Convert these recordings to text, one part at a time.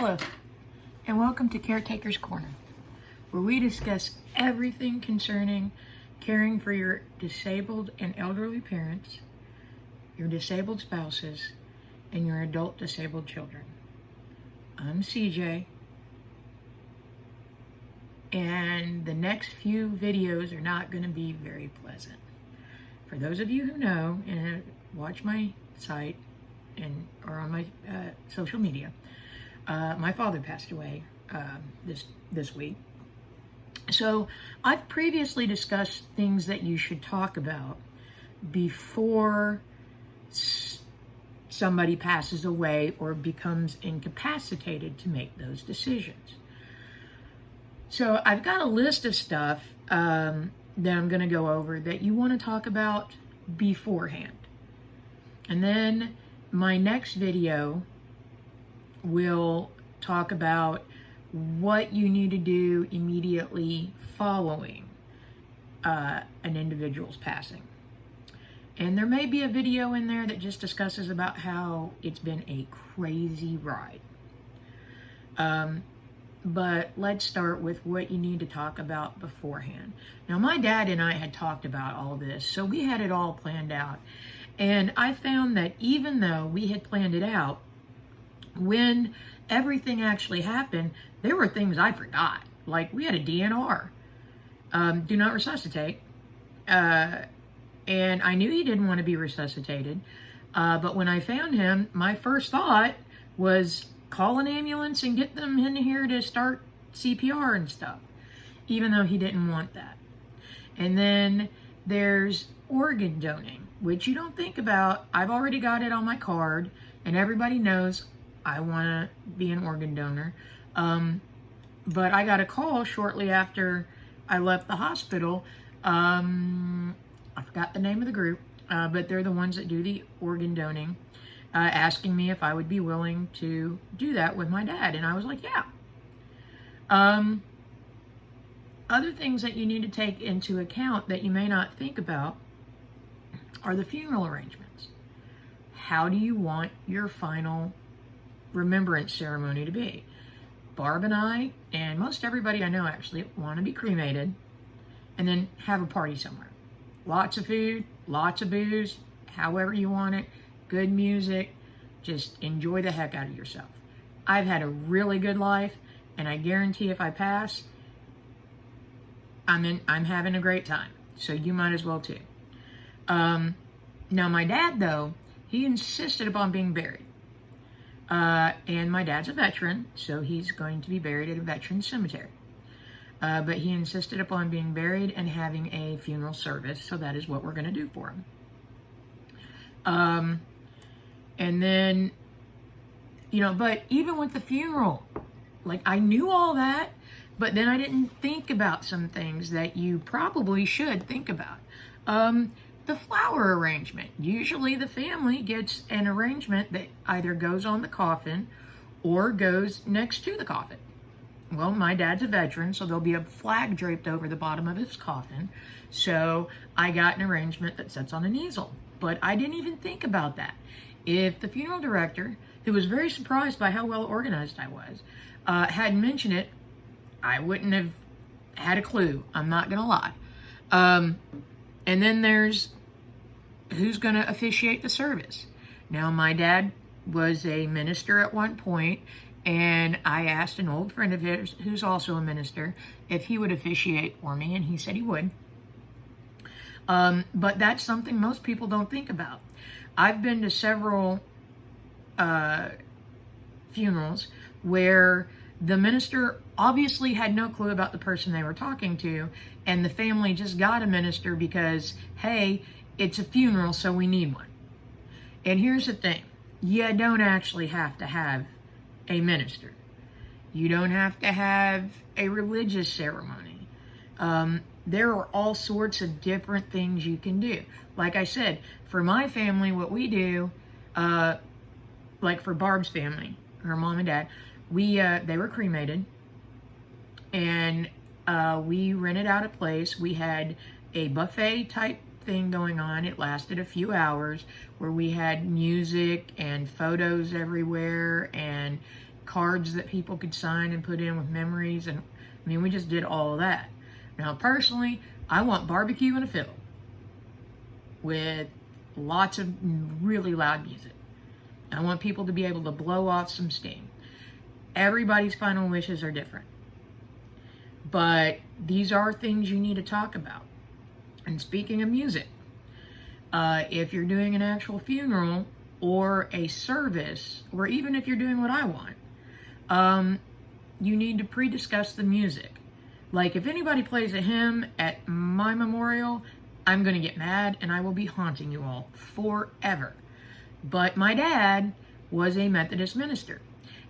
Hello, and welcome to Caretaker's Corner, where we discuss everything concerning caring for your disabled and elderly parents, your disabled spouses, and your adult disabled children. I'm CJ, and the next few videos are not going to be very pleasant. For those of you who know and watch my site or on my social media, my father passed away this week. So I've previously discussed things that you should talk about before somebody passes away or becomes incapacitated to make those decisions. So I've got a list of stuff that I'm going to go over that you want to talk about beforehand. And then my next video will talk about what you need to do immediately following an individual's passing. And there may be a video in there that just discusses about how it's been a crazy ride. But let's start with what you need to talk about beforehand. Now, my dad and I had talked about all this, so we had it all planned out. And I found that even though we had planned it out, when everything actually happened, there were things I forgot. Like, we had a DNR, do not resuscitate. And I knew he didn't want to be resuscitated. But when I found him, my first thought was call an ambulance and get them in here to start CPR and stuff, even though he didn't want that. And then there's organ donating, which you don't think about. I've already got it on my card, and everybody knows I want to be an organ donor. But I got a call shortly after I left the hospital. I forgot the name of the group, but they're the ones that do the organ donating, asking me if I would be willing to do that with my dad. And I was like, yeah. Other things that you need to take into account that you may not think about are the funeral arrangements. How do you want your final remembrance ceremony to be? Barb and I, and most everybody I know actually, want to be cremated and then have a party somewhere. Lots of food, lots of booze, however you want it, good music, just enjoy the heck out of yourself. I've had a really good life, and I guarantee if I pass, I'm having a great time. So you might as well too. Now my dad, though, he insisted upon being buried. And my dad's a veteran, so he's going to be buried at a veteran cemetery. But he insisted upon being buried and having a funeral service, so that is what we're going to do for him. And then, but even with the funeral, like, I knew all that, but then I didn't think about some things that you probably should think about. The flower arrangement. Usually the family gets an arrangement that either goes on the coffin or goes next to the coffin. Well, my dad's a veteran, so there'll be a flag draped over the bottom of his coffin. So I got an arrangement that sits on an easel. But I didn't even think about that. If the funeral director, who was very surprised by how well organized I was, had mentioned it, I wouldn't have had a clue. I'm not going to lie. And then there's who's going to officiate the service. Now, my dad was a minister at one point, and I asked an old friend of his, who's also a minister, if he would officiate for me, and he said he would. But that's something most people don't think about. I've been to several funerals where the minister obviously had no clue about the person they were talking to, and the family just got a minister because, hey, it's a funeral, so we need one. And here's the thing. You don't actually have to have a minister. You don't have to have a religious ceremony. There are all sorts of different things you can do. Like I said, for my family, what we do, like for Barb's family, her mom and dad, they were cremated, and we rented out a place. We had a buffet type thing going on. It lasted a few hours, where we had music and photos everywhere, and cards that people could sign and put in with memories. And I mean, we just did all of that. Now, personally, I want barbecue and a fiddle with lots of really loud music. I want people to be able to blow off some steam. Everybody's final wishes are different. But these are things you need to talk about. And speaking of music, if you're doing an actual funeral or a service, or even if you're doing what I want, you need to pre-discuss the music. Like, if anybody plays a hymn at my memorial, I'm going to get mad and I will be haunting you all forever. But my dad was a Methodist minister,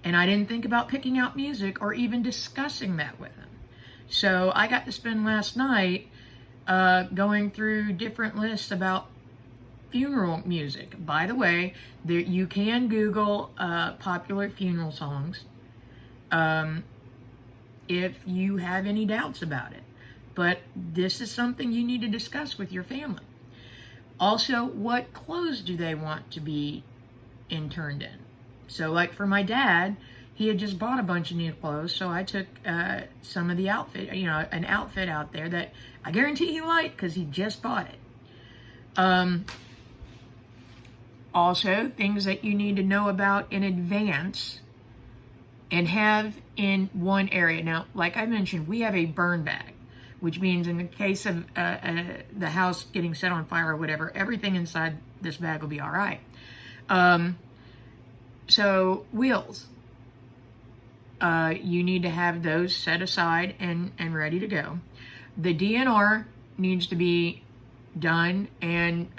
and I didn't think about picking out music or even discussing that with him. So I got to spend last night going through different lists about funeral music. By the way, you can Google popular funeral songs if you have any doubts about it. But this is something you need to discuss with your family. Also, what clothes do they want to be interned in? So, like for my dad, he had just bought a bunch of new clothes, so I took some of the outfit, an outfit out there that I guarantee he liked because he just bought it. Also, things that you need to know about in advance and have in one area. Now, like I mentioned, we have a burn bag, which means in the case of the house getting set on fire or whatever, everything inside this bag will be all right. So wheels, you need to have those set aside and ready to go. The DNR needs to be done and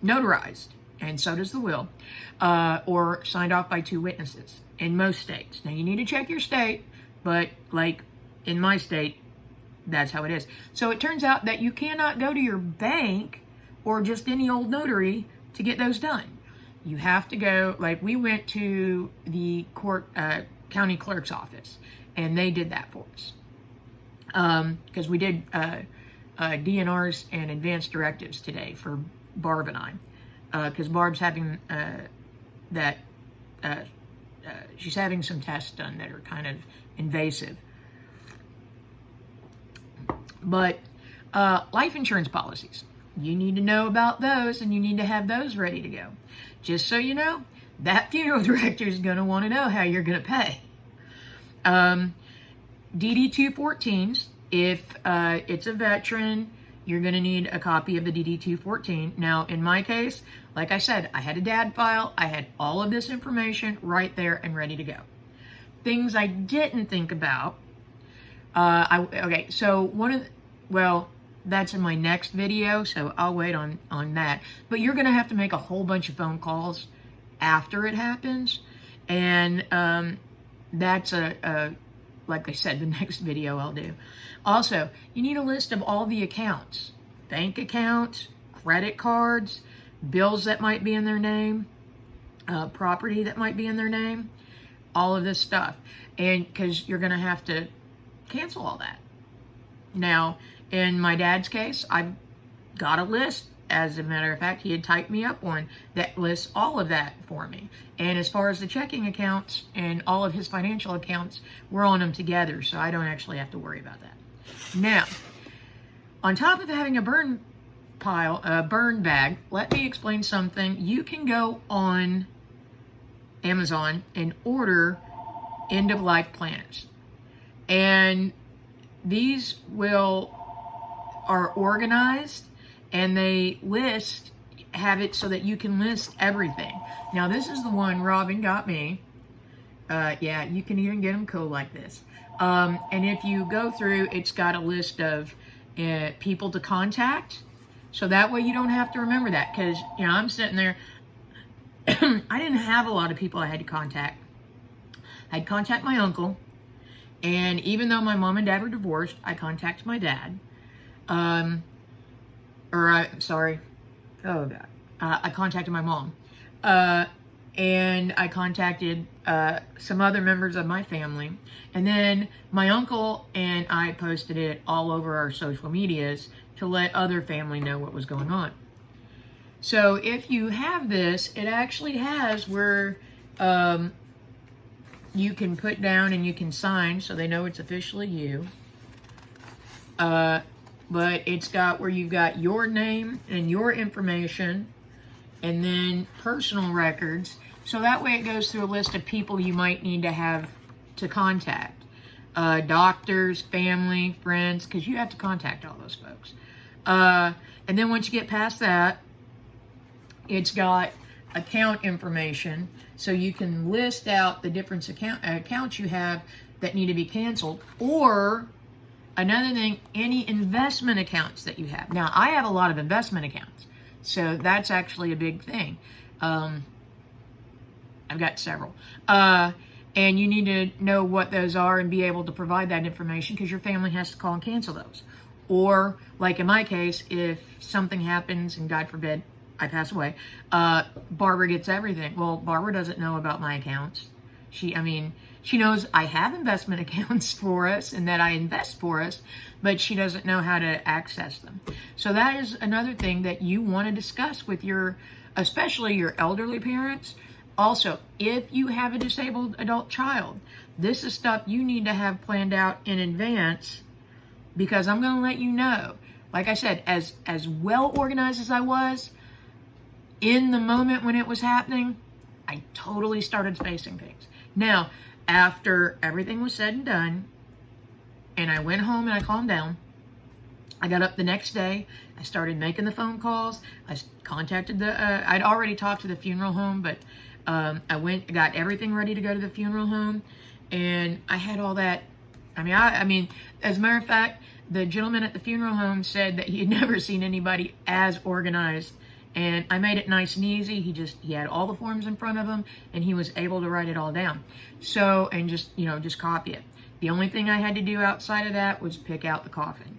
notarized, and so does the will, or signed off by 2 witnesses in most states. Now, you need to check your state, but like in my state, that's how it is. So it turns out that you cannot go to your bank or just any old notary to get those done. You have to go, like we went to the county clerk's office, and they did that for us. Because we did DNRs and advanced directives today for Barb and I. Because Barb's having she's having some tests done that are kind of invasive. But life insurance policies, you need to know about those, and you need to have those ready to go. Just so you know, that funeral director is going to want to know how you're going to pay. DD-214s, if it's a veteran, you're going to need a copy of the DD-214. Now, in my case, like I said, I had a dad file. I had all of this information right there and ready to go. Things I didn't think about. That's in my next video, so I'll wait on that. But you're going to have to make a whole bunch of phone calls after it happens. And that's like I said, the next video I'll do. Also, you need a list of all the accounts, bank accounts, credit cards, bills that might be in their name, property that might be in their name, all of this stuff. And because you're going to have to cancel all that. Now, in my dad's case, I've got a list. As a matter of fact, he had typed me up one that lists all of that for me. And as far as the checking accounts and all of his financial accounts, we're on them together, so I don't actually have to worry about that. Now, on top of having a burn bag, let me explain something. You can go on Amazon and order end-of-life planners. And these are organized, and they have it so that you can list everything. Now, this is the one Robin got me. Yeah, you can even get them cool like this. And if you go through, it's got a list of people to contact. So that way you don't have to remember that. Because, I'm sitting there. I didn't have a lot of people I had to contact. I'd contact my uncle. And even though my mom and dad were divorced, I contacted my dad. I contacted my mom. And I contacted some other members of my family. And then my uncle and I posted it all over our social medias to let other family know what was going on. So if you have this, it actually has where you can put down and you can sign so they know it's officially you. But it's got where you've got your name and your information, and then personal records. So that way it goes through a list of people you might need to have to contact. Doctors, family, friends, because you have to contact all those folks. And then once you get past that, it's got account information. So you can list out the different accounts you have that need to be canceled. Or another thing, any investment accounts that you have. Now, I have a lot of investment accounts, so that's actually a big thing. I've got several. And you need to know what those are and be able to provide that information, because your family has to call and cancel those. Or, like in my case, if something happens and God forbid I pass away, Barbara gets everything. Well, Barbara doesn't know about my accounts. She knows I have investment accounts for us and that I invest for us, but she doesn't know how to access them. So that is another thing that you want to discuss with especially your elderly parents. Also, if you have a disabled adult child, this is stuff you need to have planned out in advance, because I'm going to let you know, like I said, as well organized as I was, in the moment when it was happening, I totally started spacing things. Now, after everything was said and done, and I went home and I calmed down, I got up the next day, I started making the phone calls, I contacted I'd already talked to the funeral home, but I got everything ready to go to the funeral home, and I had all that. I mean, as a matter of fact, the gentleman at the funeral home said that he had never seen anybody as organized, and I made it nice and easy. He had all the forms in front of him, and he was able to write it all down. So, and just copy it. The only thing I had to do outside of that was pick out the coffin.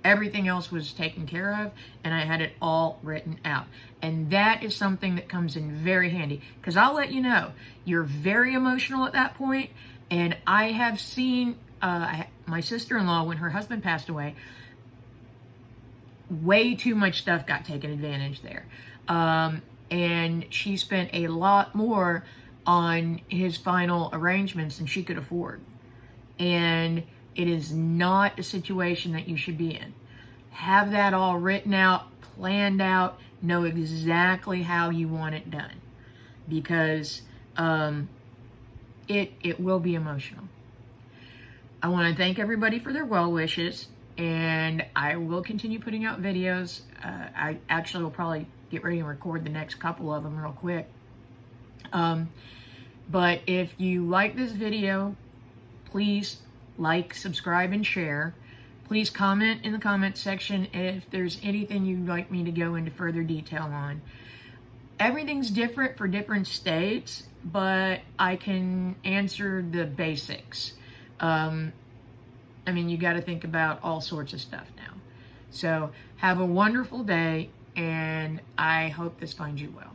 Everything else was taken care of, and I had it all written out. And that is something that comes in very handy, because I'll let you know, you're very emotional at that point, and I have seen my sister-in-law, when her husband passed away, way too much stuff got taken advantage there. And she spent a lot more on his final arrangements than she could afford. And it is not a situation that you should be in. Have that all written out, planned out, know exactly how you want it done, because it will be emotional. I want to thank everybody for their well wishes, and I will continue putting out videos. I actually will probably get ready and record the next couple of them real quick. But if you like this video, please like, subscribe, and share. Please comment in the comment section if there's anything you'd like me to go into further detail on. Everything's different for different states, but I can answer the basics. You got to think about all sorts of stuff now. So have a wonderful day, and I hope this finds you well.